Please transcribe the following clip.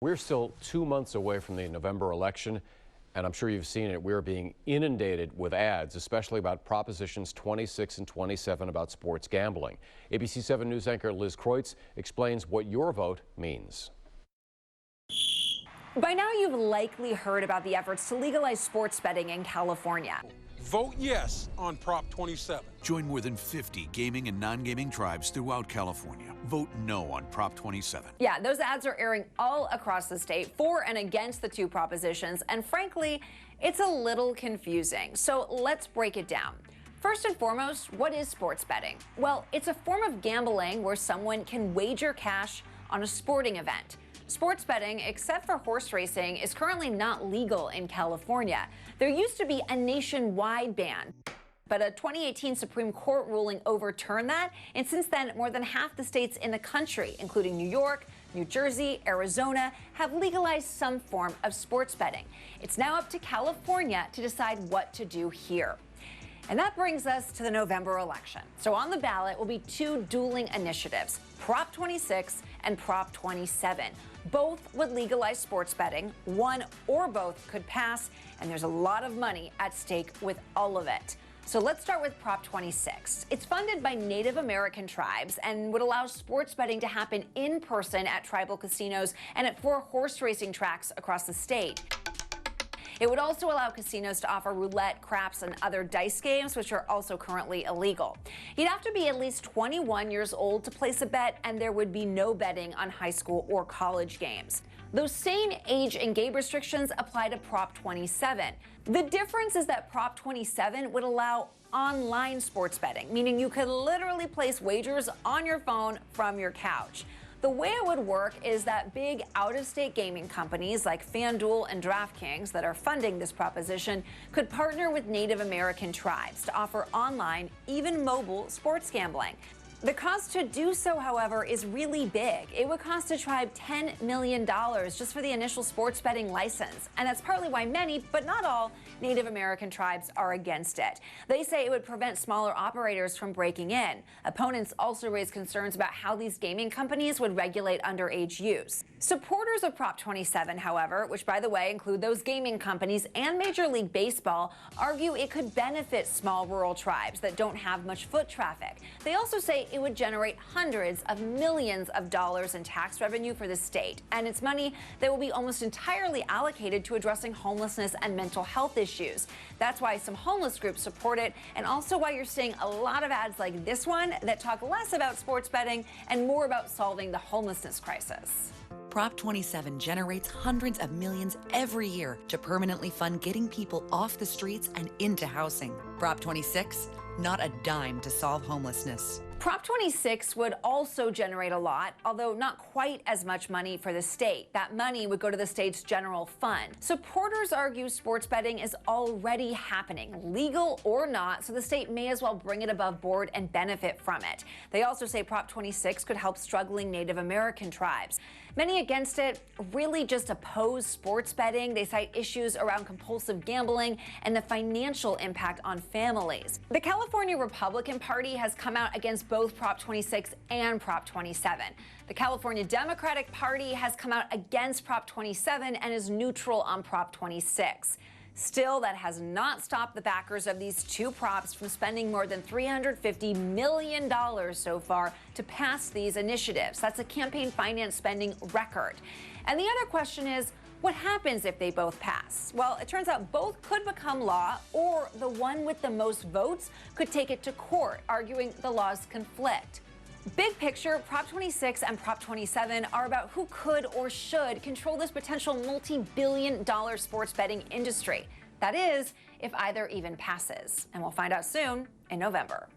We're still 2 months away from the November election, and I'm sure you've seen it. We're being inundated with ads, especially about Propositions 26 and 27 about sports gambling. ABC 7 News anchor Liz Kreutz explains what your vote means. By now, you've likely heard about the efforts to legalize sports betting in California. Vote yes on Prop 27. Join more than 50 gaming and non-gaming tribes throughout California. Vote no on Prop 27. Yeah, those ads are airing all across the state for and against the two propositions, and frankly, it's a little confusing. So let's break it down. First and foremost, what is sports betting? Well, it's a form of gambling where someone can wager cash on a sporting event. Sports betting, except for horse racing, is currently not legal in California. There used to be a nationwide ban, but a 2018 Supreme Court ruling overturned that, and since then, more than half the states in the country, including New York, New Jersey, Arizona, have legalized some form of sports betting. It's now up to California to decide what to do here. And that brings us to the November election. So on the ballot will be two dueling initiatives, Prop 26 and Prop 27. Both would legalize sports betting. One or both could pass, and there's a lot of money at stake with all of it. So let's start with Prop 26. It's funded by Native American tribes and would allow sports betting to happen in person at tribal casinos and at 4 horse racing tracks across the state. It would also allow casinos to offer roulette, craps, and other dice games, which are also currently illegal. You'd have to be at least 21 years old to place a bet, and there would be no betting on high school or college games. Those same age and game restrictions apply to Prop 27. The difference is that Prop 27 would allow online sports betting, meaning you could literally place wagers on your phone from your couch. The way it would work is that big out-of-state gaming companies like FanDuel and DraftKings that are funding this proposition could partner with Native American tribes to offer online, even mobile, sports gambling. The cost to do so, however, is really big. It would cost a tribe $10 million just for the initial sports betting license. And that's partly why many, but not all, Native American tribes are against it. They say it would prevent smaller operators from breaking in. Opponents also raise concerns about how these gaming companies would regulate underage use. Supporters of Prop 27, however, which by the way include those gaming companies and Major League Baseball, argue it could benefit small rural tribes that don't have much foot traffic. They also say it would generate hundreds of millions of dollars in tax revenue for the state, and it's money that will be almost entirely allocated to addressing homelessness and mental health issues. That's why some homeless groups support it, and also why you're seeing a lot of ads like this one that talk less about sports betting and more about solving the homelessness crisis. Prop 27 generates hundreds of millions every year to permanently fund getting people off the streets and into housing. Prop 26, not a dime to solve homelessness. Prop 26 would also generate a lot, although not quite as much money for the state. That money would go to the state's general fund. Supporters argue sports betting is already happening, legal or not, so the state may as well bring it above board and benefit from it. They also say Prop 26 could help struggling Native American tribes. Many against it really just oppose sports betting. They cite issues around compulsive gambling and the financial impact on families. The California Republican Party has come out against both Prop 26 and Prop 27. The California Democratic Party has come out against Prop 27 and is neutral on Prop 26. Still, that has not stopped the backers of these two props from spending more than $350 million so far to pass these initiatives. That's a campaign finance spending record. And the other question is, what happens if they both pass? Well, it turns out both could become law, or the one with the most votes could take it to court, arguing the laws conflict. Big picture, Prop 26 and Prop 27 are about who could or should control this potential multi-billion-dollar sports betting industry. That is, if either even passes. And we'll find out soon in November.